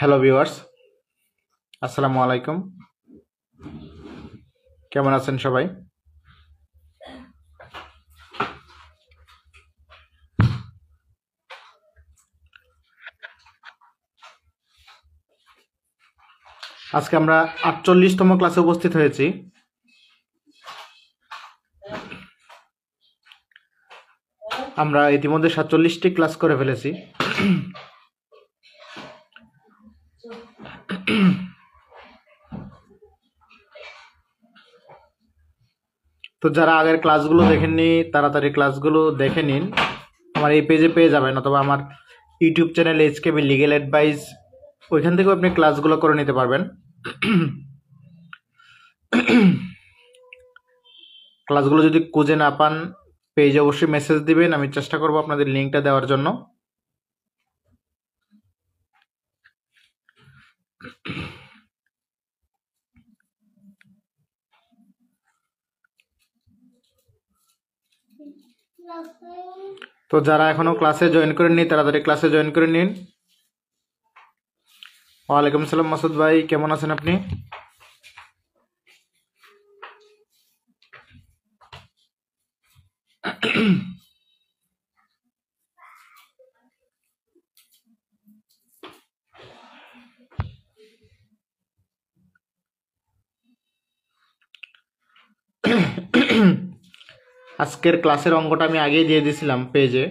Hello viewers, আসসালামু আলাইকুম। কেমন আছেন সবাই? আজকে আমরা ৪৮তম ক্লাসে উপস্থিত হয়েছি। আমরা ইতিমধ্যে ৪৭টি ক্লাস করে ফেলেছি। তো যারা আগের ক্লাসগুলো দেখেননি তাড়াতাড়ি ক্লাসগুলো দেখে নিন। আমার এই পেজে পেয়ে যাবেন, অথবা আমার ইউটিউব চ্যানেল এইচকেবি লিগ্যাল অ্যাডভাইস, ওইখান থেকেও আপনি ক্লাসগুলো করে নিতে পারবেন। ক্লাসগুলো যদি খুঁজে না পান পেজে অবশ্যই মেসেজ দিবেন, আমি চেষ্টা করব আপনাদের লিঙ্কটা দেওয়ার জন্য। তো যারা এখনো ক্লাসে জয়েন করেননি তাড়াতাড়ি ক্লাসে জয়েন করে নিন। ওয়ালাইকুম আসসালাম মাসুদ ভাই, কেমন আছেন আপনি? আজকের ক্লাসের অঙ্কটা আমি আগেই দিয়ে দিয়েছিলাম পেজে।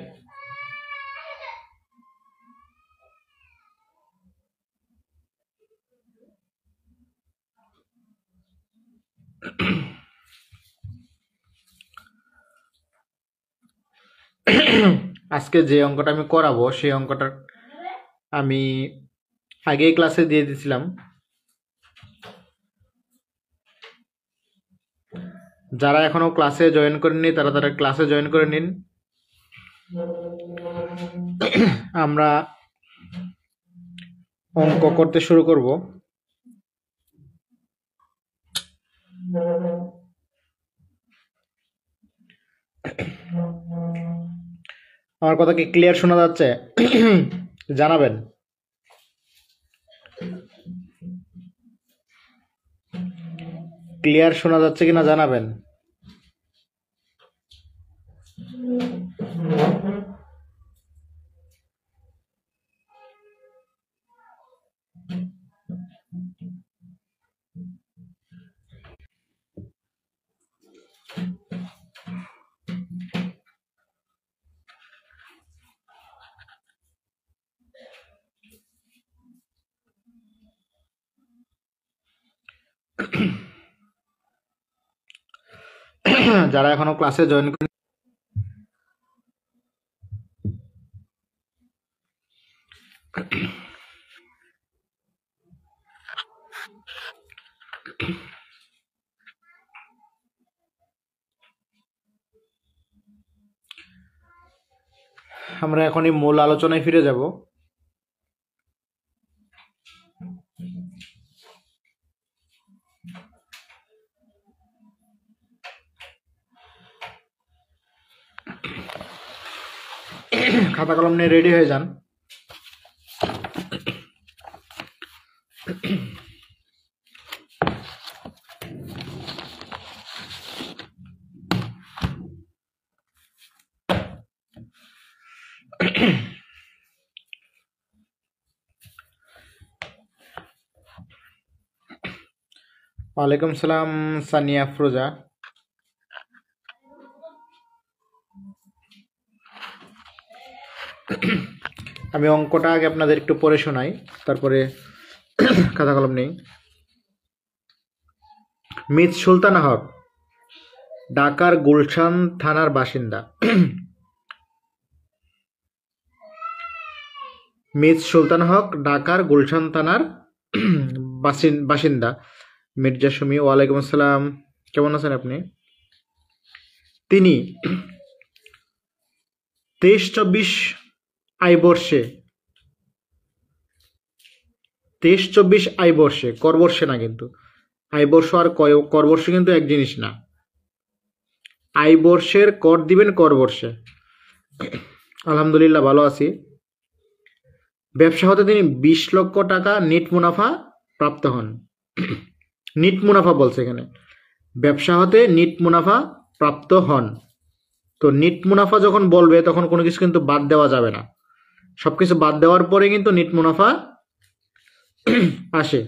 আজকে যে অঙ্কটা আমি করাবো সেই অঙ্কটা আমি আগেই ক্লাসে দিয়ে দিয়েছিলাম। যারা এখনো ক্লাসে জয়েন করেননি তারা ক্লাসে জয়েন করে নিন। আমরা অঙ্ক করতে শুরু করব। আমার কথা কি ক্লিয়ার শোনা যাচ্ছে? জানাবেন। ক্লিয়ার শোনা যাচ্ছে কিনা জানাবেন। যারা এখনো ক্লাসে জয়েন করেন আমরা এখনই মূল আলোচনায় ফিরে যাব। খাতা কলম নিয়ে রেডি হয়ে যান। ওয়ালাইকুম সালাম সানিয়া আফরোজা। আমি অঙ্কটা আগে আপনাদের একটু পড়ে শোনাই, তারপরে খাতা কলম নেই। মিস সুলতানা হক ঢাকার গুলশান থানার বাসিন্দা। মিস সুলতানা হক ঢাকার গুলশান থানার বাসিন্দা। মির্জা সুমি, ওয়ালাইকুম আসসালাম, কেমন আছেন আপনি? তিনি 23-24 আইবর্ষে, 23-24 আইবর্ষে, করবর্ষে না কিন্তু, আইবর্ষ আর করবর্ষ কিন্তু এক জিনিস না। আইবর্ষের কর দিবেন করবর্ষে। আলহামদুলিল্লাহ ভালো আছি। ব্যবসা হতে তিনি 20 লক্ষ টাকা নিট মুনাফা প্রাপ্ত হন। নিট মুনাফা বলছে এখানে, ব্যবসা হতে নিট মুনাফা প্রাপ্ত হন। তো নিট মুনাফা যখন বলবে তখন কোনো কিছু কিন্তু বাদ দেওয়া যাবে না, সবকিছু বাদ দেওয়ার পরে কিন্তু নিট মুনাফা আসে,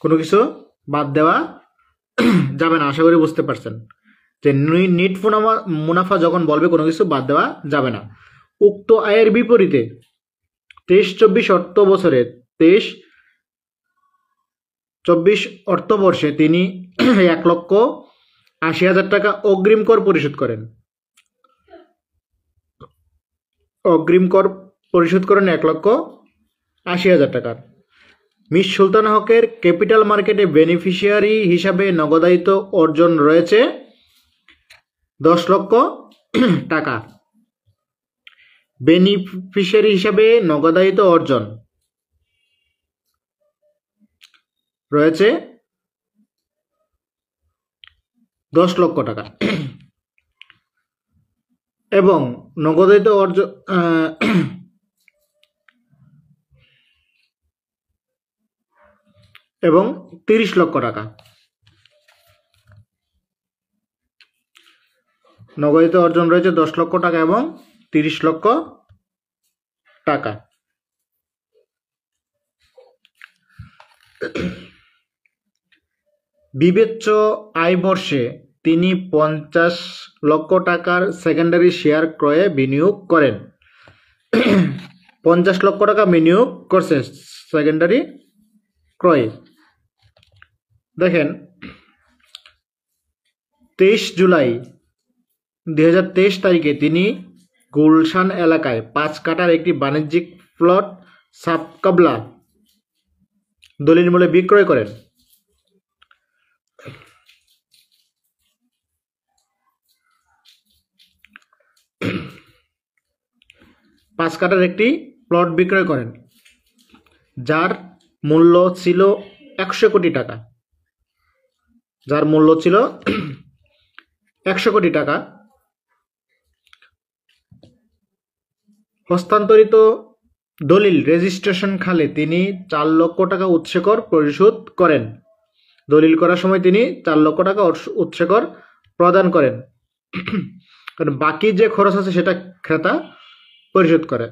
কোনো কিছু বাদ দেওয়া যাবে না। আশা করি বুঝতে পারছেন যে নিট মুনাফা যখন বলবে কোনো কিছু বাদ দেওয়া যাবে না। উক্ত আয়ের বিপরীতে 23-24 অর্থ বছরে 23-24 অর্থবর্ষে তিনি 1,80,000 টাকা অগ্রিম কর পরিশোধ করেন। অগ্রিম কর পরিশোধ করেন 1,80,000 টাকার। মিস সুলতানা হকের ক্যাপিটাল মার্কেটে বেনিফিশিয়ারি হিসাবে নগদায়িত অর্জন রয়েছে 10 লক্ষ টাকা। বেনিফিশিয়ারি হিসাবে নগদায়িত অর্জন রয়েছে 10 লক্ষ টাকা এবং নগদায়িত অর্জন এবং 30 লক্ষ টাকা। নগদায়িত অর্জন রয়েছে 10 লক্ষ টাকা এবং 30 লক্ষ টাকা। বিবেচ্য আয় বর্ষে তিনি 50 লক্ষ টাকার সেকেন্ডারি শেয়ার ক্রয়ে বিনিয়োগ করেন। 50 লক্ষ টাকা বিনিয়োগ করছে সেকেন্ডারি ক্রয়ে। দেখেন 23 জুলাই 2023 তারিখে তিনি গুলশান এলাকায় 5 কাঠার একটি বাণিজ্যিক প্লট সাবকাবলা দলিল মূল্যে বিক্রয় করেন। পাঁচ কাঠার একটি প্লট বিক্রয় করেন যার মূল্য ছিল 100 কোটি টাকা। যার মূল্য ছিল 100 কোটি টাকা। হস্তান্তরিত দলিল রেজিস্ট্রেশন খালে তিনি 4 লক্ষ টাকা উৎসেকর পরিশোধ করেন। দলিল করার সময় তিনি 4 লক্ষ টাকা উৎসেকর প্রদান করেন। কারণ বাকি যে খরচ আছে সেটা ক্রেতা পরিশোধ করে।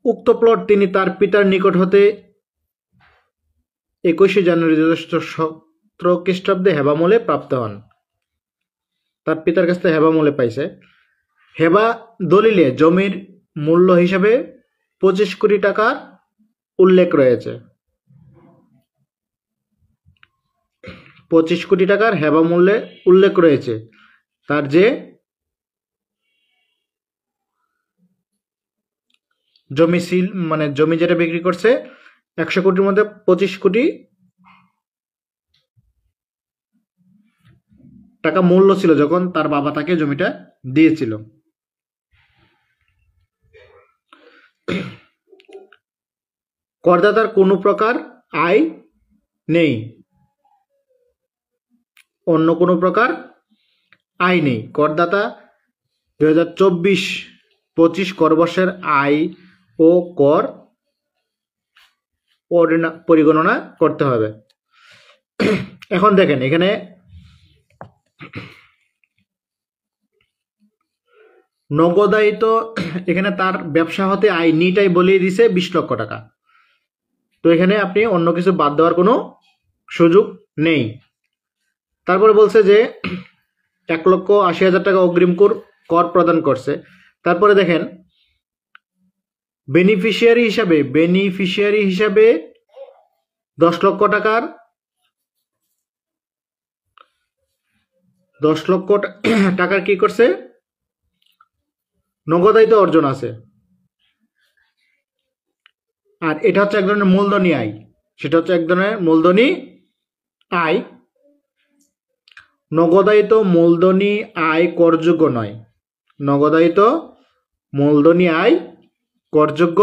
উক্ত প্লট তিনি তার পিতার নিকট হতে 21 জানুয়ারি 2017 খ্রিস্টাব্দে হেবামূলে প্রাপ্ত হন। তার পিতার কাছ থেকে হেবামূলে পাইছে। হেবা দলিলে জমির মূল্য হিসাবে 25 কোটি টাকার উল্লেখ রয়েছে। 25 কোটি টাকার হেবা মূল্যে উল্লেখ রয়েছে। তার যে জমি মানে জমি যেটা বিক্রি করছে 100 কোটির মধ্যে 25 কোটি টাকা মূল্য ছিল যখন তার বাবা তাকে জমিটা দিয়েছিল। করদাতার কোনো প্রকার আয় নেই, অন্য কোনো প্রকার আয় নেই। করদাতা 2024-25 করবর্ষের আয় ও কর পরিগণনা করতে হবে। এখন দেখেন এখানে নগদায়িত, এখানে তার ব্যবসা হতে আয় নিটাই বলিয়ে দিছে 20 লক্ষ টাকা। তো এখানে আপনি অন্য কিছু বাদ দেওয়ার কোনো সুযোগ নেই। তারপরে বলছে যে 1,80,000 টাকা অগ্রিম কর প্রদান করছে। তারপরে দেখেন বেনিফিশিয়ারি হিসাবে 10 লক্ষ টাকার কি করছে নগদায়িত অর্জন আছে। আর এটা হচ্ছে এক ধরনের মূলধনী আয়, সেটা হচ্ছে এক ধরনের মূলধনী আয়। নগদায়িত মূলধনী আয় করযোগ্য নয়। নগদায়িত মূলধনী আয় করযোগ্য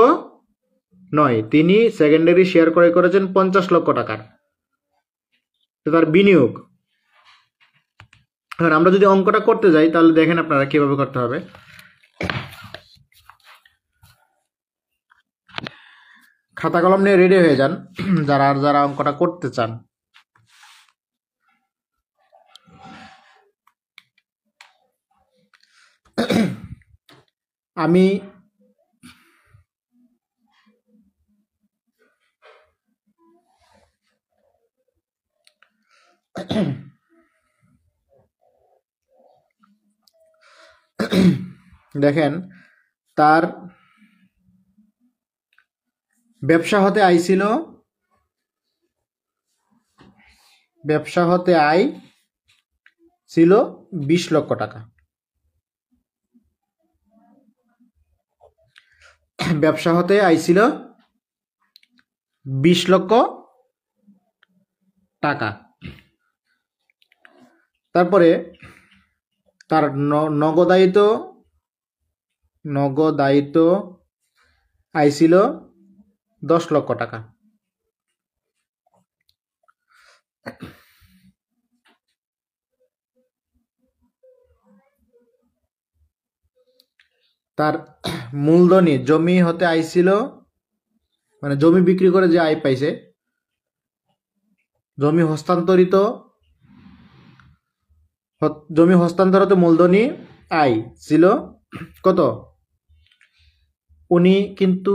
নয়। তিনি সেকেন্ডারি শেয়ার ক্রয় করেছেন 50 লক্ষ টাকার, তার বিনিয়োগ। এবার আমরা যদি অঙ্কটা করতে যাই তাহলে দেখেন আপনারা কিভাবে করতে হবে। খাতা কলম নিয়ে রেডি হয়ে যান যারা অঙ্কটা করতে চান। আমি দেখেন তার ব্যবসা হতে আয় ছিল, ব্যবসা হতে আয় ছিল 20 লক্ষ টাকা। ব্যবসা হতে আয় ছিল 20 লক্ষ টাকা। তারপরে তার নগদায়িত আয় ছিল 10 লক্ষ টাকা। তার মূলধনী জমি হতে আয় ছিল, মানে জমি বিক্রি করে যে আয় পাইছে, জমি হস্তান্তরিত মূলধনী আয় ছিল কত? উনি কিন্তু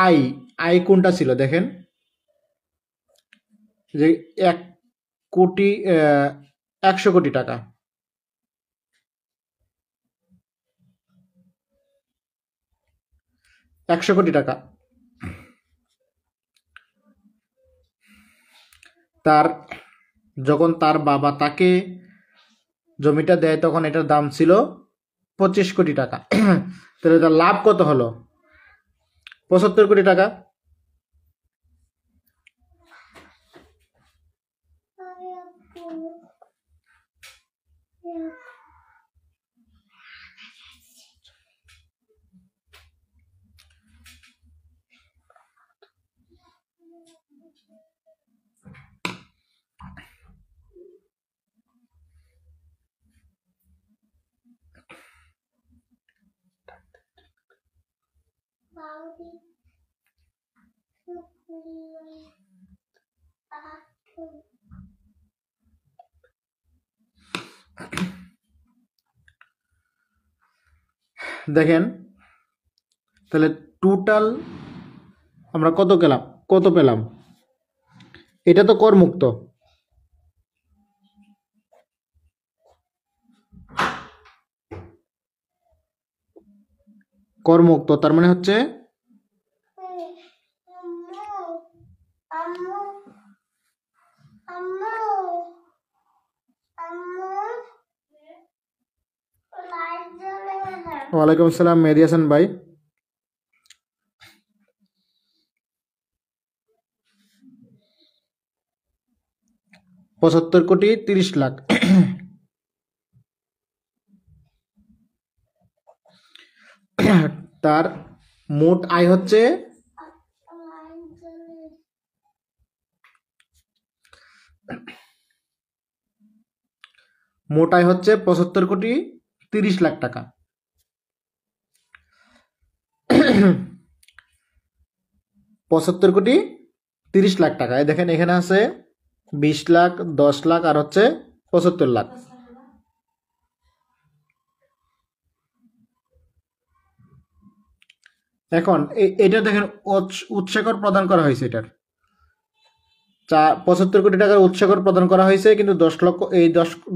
আয় কোনটা ছিল দেখেন, যে 100 কোটি টাকা। যখন তার বাবা তাকে জমিটা দেয় তখন এটার দাম ছিল 25 কোটি টাকা। তাহলে তার লাভ কত হলো? 75 কোটি টাকা। দেখেন তাহলে টোটাল আমরা কত পেলাম? এটা তো করমুক্ত, তার মানে হচ্ছে ওয়ালাইকুম আসসালাম মেহেদী হাসান ভাই। $75 কোটি 30 লাখ। তার মোট আয় হচ্ছে মোট আয় হচ্ছে 75 কোটি 30 লাখ টাকা। 75 কোটি 30 লাখ টাকা। দেখেন এখানে আছে 20 লাখ, 10 লাখ আর হচ্ছে 75 লাখ। এখন এটা দেখেন উৎসেকর প্রদান করা হয়েছে, এটার 75 কোটি টাকার উৎসেকর প্রদান করা হয়েছে, কিন্তু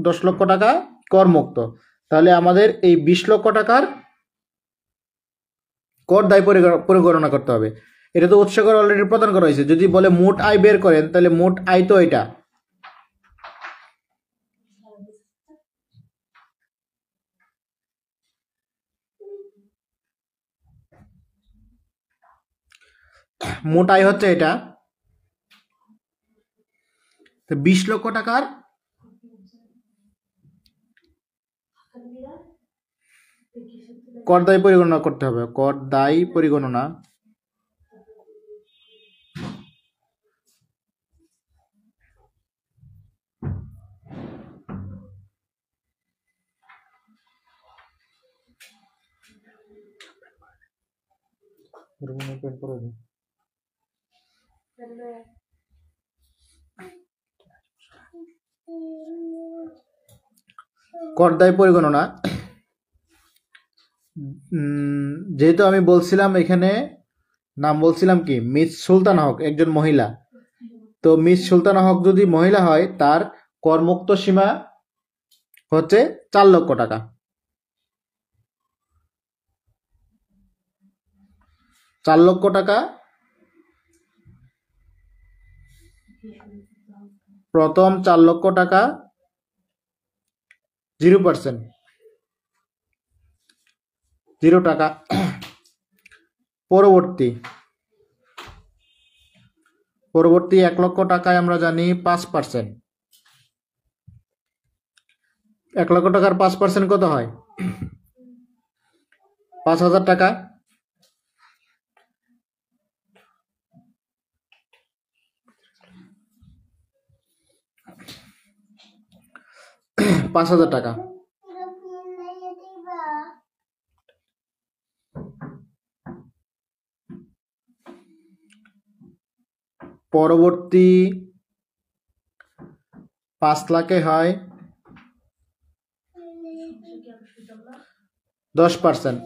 10 লক্ষ টাকা করমুক্ত। তাহলে আমাদের এই 20 লক্ষ টাকার কর দায় পরিগণনা করতে হবে। এটা তো উৎসেকর অলরেডি প্রদান করা হয়েছে। যদি বলে মোট আয় বের করেন তাহলে মোট আয় তো এটা, মোট আয় হচ্ছে এটা। 20 লক্ষ টাকার কর দায় পরিগণনা করতে হবে। কর দায় পরিগণনা কর দায় পরিগণনা, যেহেতু আমি বলছিলাম এখানে নাম বলছিলাম কি মিস সুলতানা হক একজন মহিলা, তো মিস সুলতানা হক যদি মহিলা হয় তার করমুক্ত সীমা হচ্ছে 4 লক্ষ টাকা। 4 লক্ষ টাকা প্রথম 4 লক্ষ টাকা 0%, 0 টাকা। পরবর্তী 1 লক্ষ টাকায় আমরা জানি 5%। 1 লক্ষ টাকার 5% কত হয়? 5,000 টাকা। 5,000 টাকা। পরবর্তী 5 লাখে হয় 10%।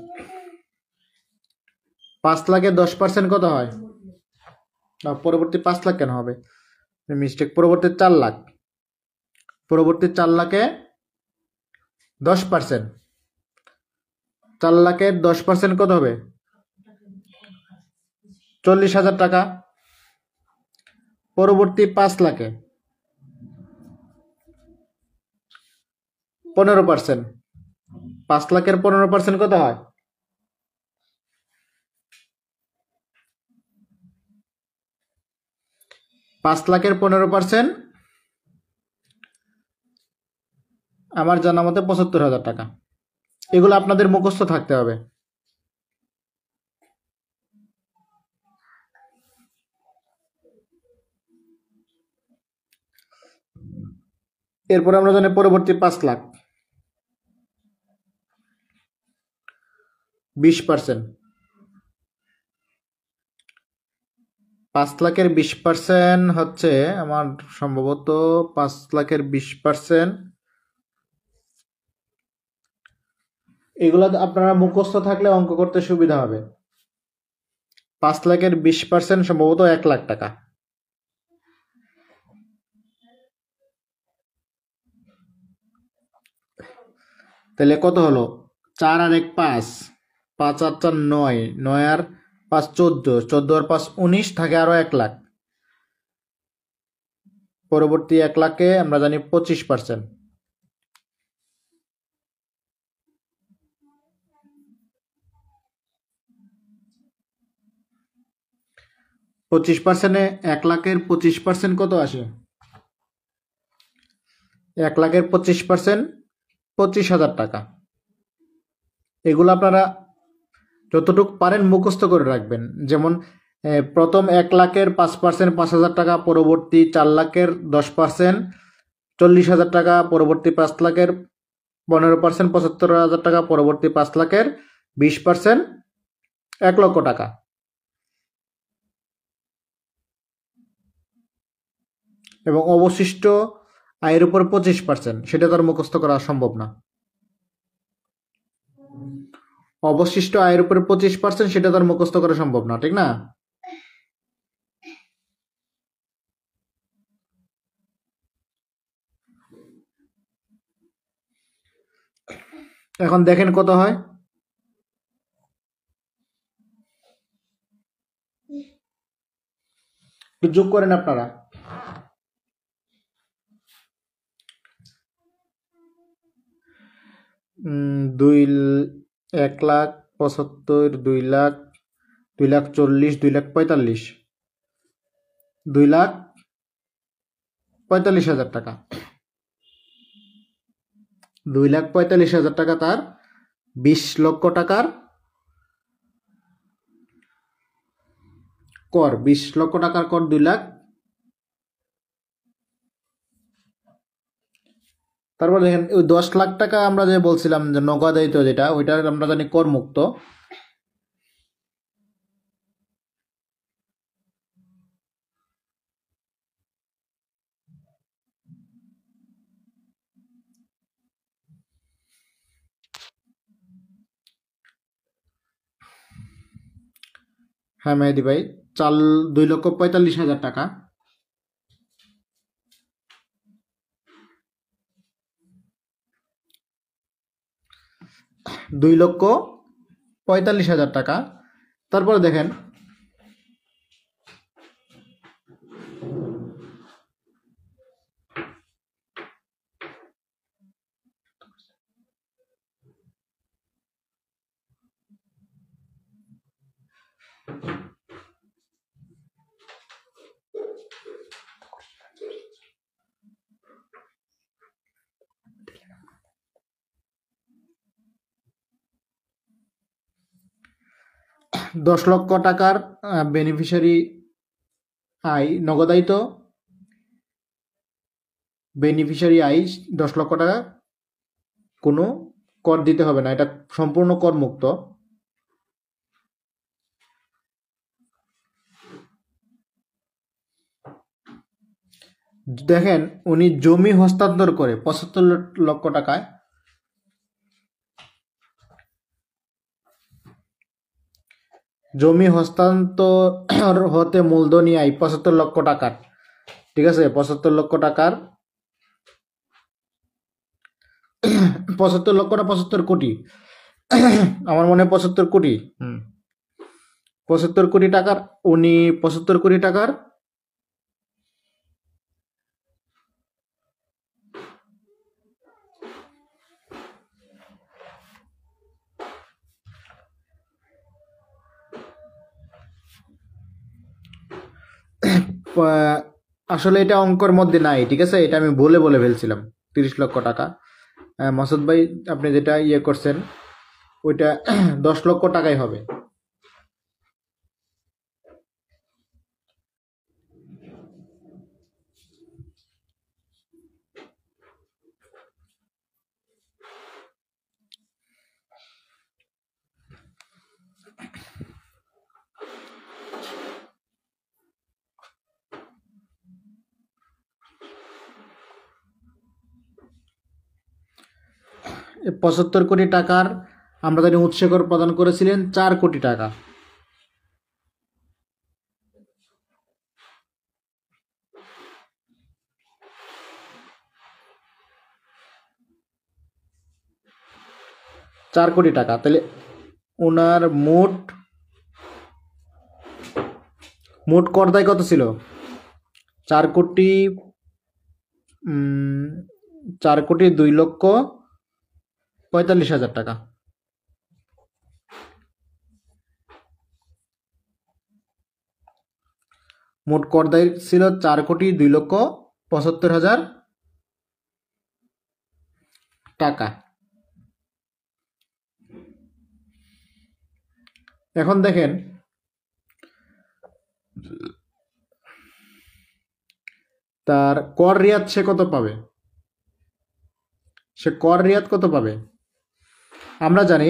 5 লাখে 10% কত হয়? পরবর্তী 5 লাখ কেন হবে? মিস্টেক। পরবর্তী 4 লাখ। পরবর্তী 4 লাখে 10%। 4 লাখে 10% কত হবে? 40,000 টাকা। পরবর্তী 5 লাখে 15%। 5 লাখের 15% কত হয়? 5 লাখের 15% আমার জানা মতে 75,000 টাকা। এগুলো আপনাদের মুখস্থ থাকতে হবে। এরপর আমরা জানি পরবর্তী 5 লাখ 20%। 5 লাখের 20% হচ্ছে আমার সম্ভবত 5 লাখের 20%, এগুলো আপনারা মুখস্থ থাকলে অঙ্ক করতে সুবিধা হবে। 5 লাখের 20% সম্ভবত 1 লাখ টাকা। তাহলে কত হলো? 4 আর 1 5, 5 আর 4 9, 9 আর 5 14, 14 আর 5 19, থাকে আরো 1 লাখ। পরবর্তী 1 লাখে আমরা জানি 25%। 25%-এ 1 লাখের 25% কত আসে? 1 লাখের 25% 25,000 টাকা। এগুলো আপনারা যতটুকু পারেন মুখস্থ করে রাখবেন। যেমন প্রথম 1 লাখের 5% 5,000 টাকা, পরবর্তী 4 লাখের 10% 40,000 টাকা, পরবর্তী 5 লাখের 15% 75,000 টাকা, পরবর্তী 5 লাখের 20% 1 লক্ষ টাকা। এবং অবশিষ্ট আয়ের উপর 25%, সেটা তার মুখস্থ করা সম্ভব না। অবশিষ্ট আয়ের উপরে 25%, সেটা তার মুখস্থ করা সম্ভব না, ঠিক না? এখন দেখেন কত হয়। যোগ করেন আপনারা। 1 লাখ 75, 2 লাখ, 2 লাখ 40, 2 লাখ 45, 2 লাখ 45,000 টাকা। 2 লাখ 45,000 টাকা তার 20 লক্ষ টাকার কর। 20 লক্ষ টাকার কর 2 লাখ। তারপর দেখেন ওই 10 লাখ টাকা আমরা যে বলছিলাম যে নগদায়িত, যেটা ওইটা আমরা জানি কর মুক্ত। হ্যাঁ মেহেদি ভাই, চাল 2,45,000 টাকা। 2,45,000 টাকা। তারপরে দেখেন $10,00,000 বেনিফিশিয়ারি আয়, নগদায়িত বেনিফিশিয়ারি আয় 10,00,000 টাকা, কোনো কর দিতে হবে না, এটা সম্পূর্ণ কর মুক্ত। দেখেন উনি জমি হস্তান্তর করে 75,00,000 টাকায়, জমি হস্তান্তর হতে মূলধনী আয় 75,00,000 টাকার, ঠিক আছে, 75,00,000 টাকার, 75 লক্ষ না 75 কোটি, আমার মনে হয় 75 কোটি, 75 কোটি টাকার, উনি 75 কোটি টাকার আসলে এটা অঙ্কের মধ্যে নাই, ঠিক আছে, এটা আমি বলে ফেলছিলাম 30,00,000 টাকা। মাসুদ ভাই আপনি যেটা ইয়ে করছেন ওইটা 10,00,000 টাকাই হবে। এই 75 কোটি টাকার আমরা জানি উৎসেকর প্রদান করেছিলেন 4 কোটি টাকা। তাহলে ওনার মোট করদায় কত ছিল? 4,02,45,000 টাকা। মোট করদায় ছিল 4,02,75,000 টাকা। এখন দেখেন তার কর রিয়াদ সে কত পাবে, আমরা জানি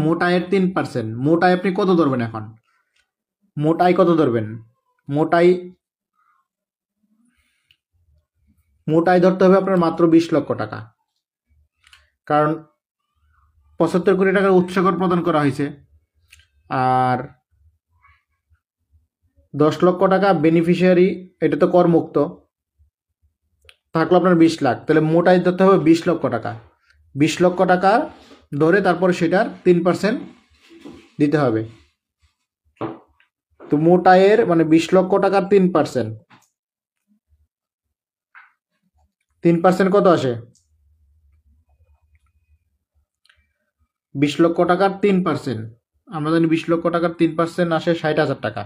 মোট আয়ের 3%। মোট আয় আপনি কত ধরবেন? এখন মোট আয় কত ধরবেন? মোট আয় ধরতে হবে আপনার মাত্র 20,00,000 টাকা, কারণ 75 কোটি টাকার উৎসেকর প্রদান করা হয়েছে, আর 10,00,000 টাকা বেনিফিশিয়ারি, এটা তো কর মুক্ত, থাকলো আপনার 20 লাখ, তাহলে মোট আয় ধরতে হবে 20,00,000 টাকা। 20,00,000 টাকা ধরে তারপরে সেটার 3% দিতে হবে। তো মোট আয়ের মানে 20,00,000 টাকার 3% কত আসে? 20,00,000 টাকার 3%, আমরা জানি 20,00,000 টাকার 3% আসে 60,000 টাকা।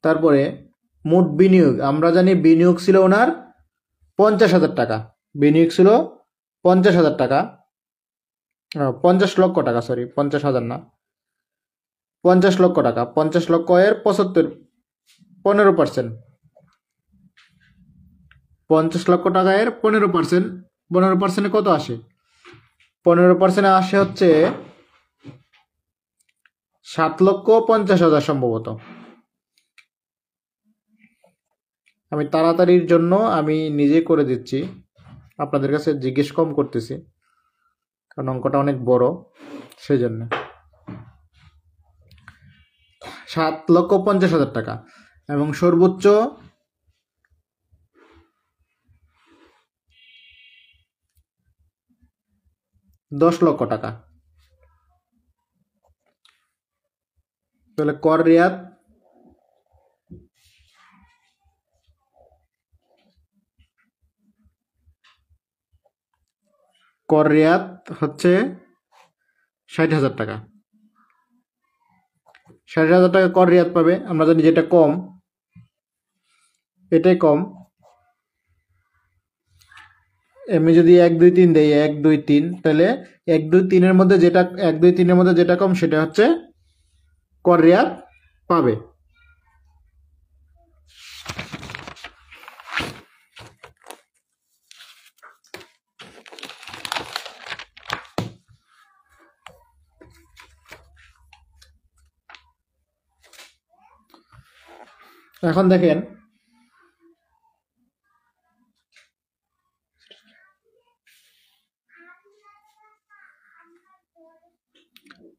তারপরে মোট বিনিয়োগ, আমরা জানি বিনিয়োগ ছিল ওনার 50,000 টাকা, বিনিয়োগ ছিল 50,000 টাকা, 50,00,000 টাকা, সরি 50,000 না, 50,00,000 টাকা। 50,00,000 এর 15%, 50 লক্ষ টাকা এর 15%। 15%-এ কত আসে? 15%-এ আসে হচ্ছে 7,50,000 সম্ভবত। আমি তাড়াতাড়ির জন্য আমি নিজে করে দিচ্ছি, আপনাদের কাছে জিজ্ঞেস কম করতেছি, কারণ অঙ্কটা অনেক বড়, সেই জন্য। 7,50,000 টাকা এবং সর্বোচ্চ 10 লক্ষ টাকা। তাহলে কর রিয়াদ হচ্ছে 60,000 টাকা। 60,000 টাকা কর রিয়াদ পাবে। আমরা জানি যেটা কম, এটাই কম। আমি যদি 1 2 3 দেই, 1 2 3, তাহলে 1 2 3-এর মধ্যে যেটা কম সেটা হচ্ছে কর রিয়াদ পাবে। এখন দেখেন,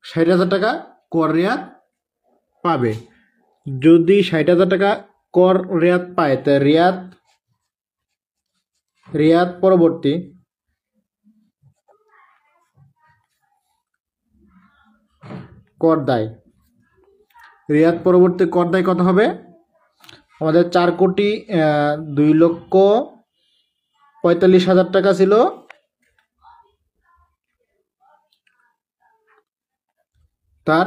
60,000 টাকা কর রিয়াদ পাবে। যদি 60,000 টাকা কর রিয়াদ পায়, তা রিয়াদ পরবর্তী কর দায়, কত হবে? আমাদের 4,02,45,000 টাকা ছিল, তার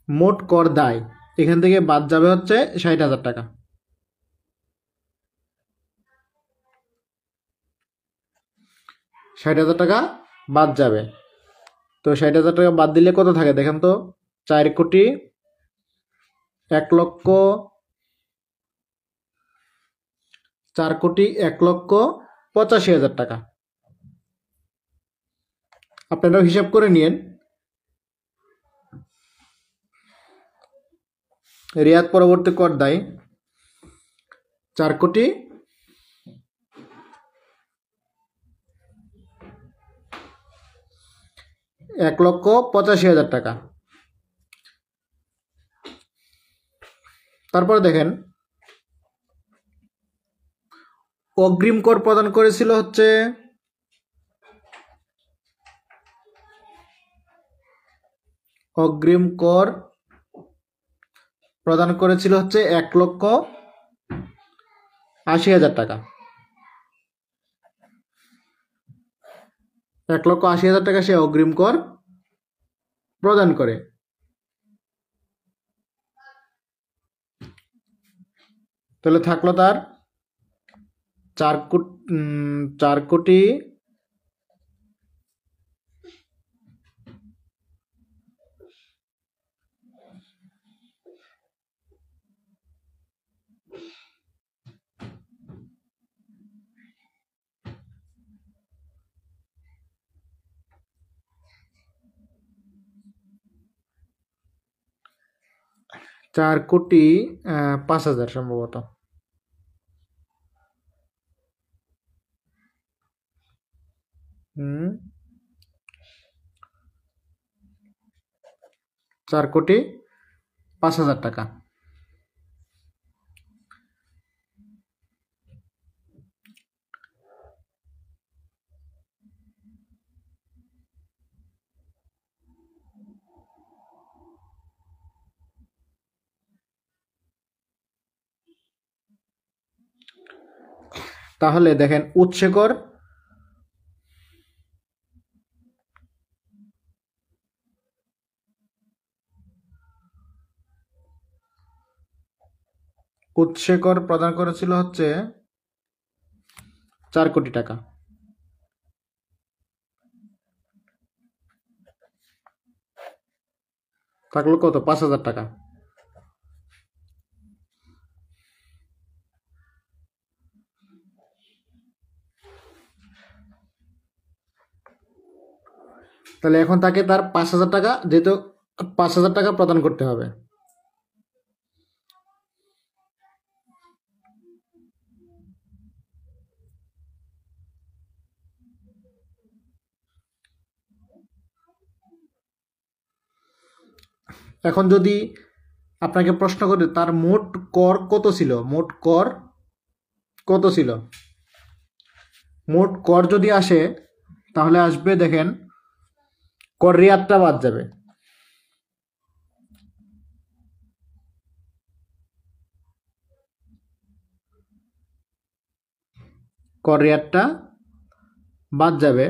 মোট কর দায়। এখান থেকে বাদ যাবে হচ্ছে 60,000 টাকা। টাকা বাদ যাবে। তো 60,000 টাকা বাদ দিলে কত থাকে দেখেন তো? 4,01,85,000 টাকা। আপনারাও হিসাব করে নিয়েন। রিয়াদ পরবর্তী কর দায় 4,01,85,000 টাকা। তারপরে দেখেন, অগ্রিম কর প্রদান করেছিল হচ্ছে 1,80,000 টাকা। 1,80,000 টাকা সে অগ্রিম কর প্রদান করে। তাহলে থাকলো তার 4,00,00,000 4,05,000 সম্ভবত। হুম, 4,05,000 টাকা। তাহলে দেখেন, উৎসে কর প্রদান করেছিল হচ্ছে 4 কোটি টাকা। থাকলো কত? 5,000 টাকা। তাহলে এখন তাকে তার 5,000 টাকা, যেহেতু 5,000 টাকা প্রদান করতে হবে। এখন যদি আপনাকে প্রশ্ন করে তার মোট কর কত ছিল, মোট কর কত ছিল, মোট কর যদি আসে তাহলে আসবে, দেখেন কর রিয়াতটা বাদ যাবে। কর রিয়াতটা বাদ যাবে।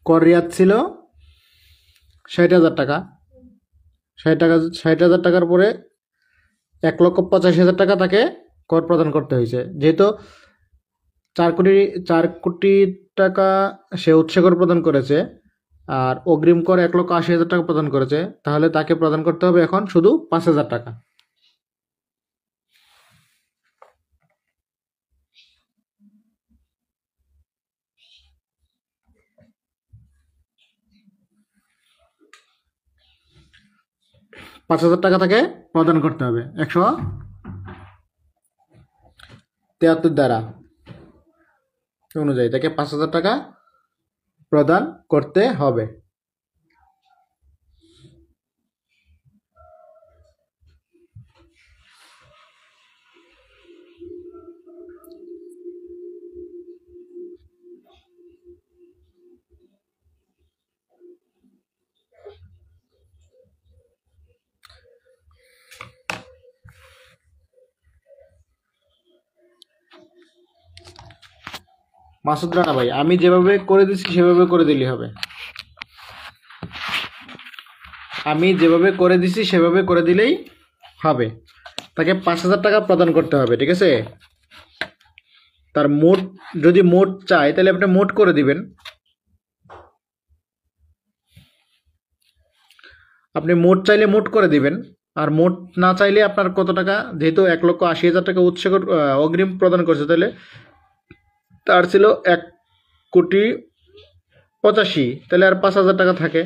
কর রিয়াত ছিল 60,000 টাকা। 60,000 টাকার পরে 1,85,000 টাকা তাকে কর প্রদান করতে হয়েছে। যেহেতু 4 কোটি টাকা সে উৎসে কর প্রদান করেছে আর অগ্রিম কর 1,80,000 টাকা প্রদান করেছে, তাহলে তাকে প্রদান করতে হবে এখন শুধু 5,000 টাকা। $5,000 টাকা তাকে প্রদান করতে হবে 173 দ্বারা অনুযায়ী তাকে 5,000 টাকা প্রদান করতে হবে। মাসুদ রানা ভাই, আমি যেভাবে করে দিচ্ছি সেভাবে করে দিলেই হবে। আমি যেভাবে করে দিচ্ছি সেভাবে করে দিলেই হবে। তাকে 5,000 টাকা প্রদান করতে হবে, ঠিক আছে? তার মোট, যদি মোট চাই তাহলে আপনি মোট করে দিবেন। আপনি মোট চাইলে মোট করে দিবেন, আর মোট না চাইলে আপনার কত টাকা, যেহেতু 1,80,000 টাকা উৎসে অগ্রিম প্রদান করছে, তাহলে তার ছিল 1,85,000, তাহলে আর 5,000 টাকা থাকে।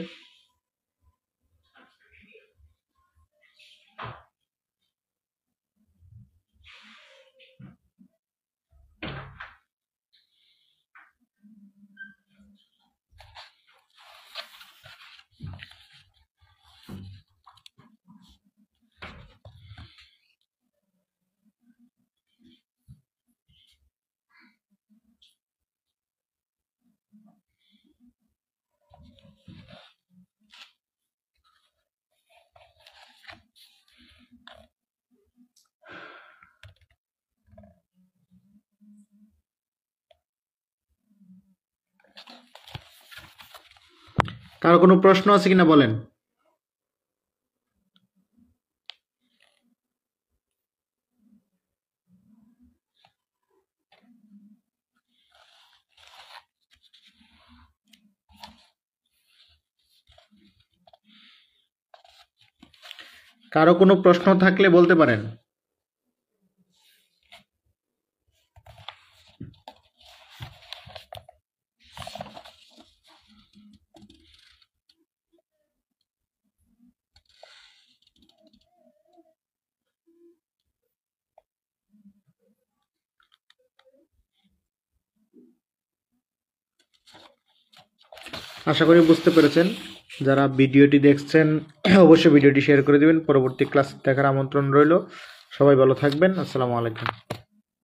কারো কোনো প্রশ্ন আছে কিনা বলেন। কারো কোনো প্রশ্ন থাকলে বলতে পারেন। আশা করি বুঝতে পেরেছেন। যারা ভিডিওটি দেখছেন অবশ্যই ভিডিওটি শেয়ার করে দিবেন। পরবর্তী ক্লাস দেখার আমন্ত্রণ রইল। সবাই ভালো থাকবেন। আসসালামু আলাইকুম।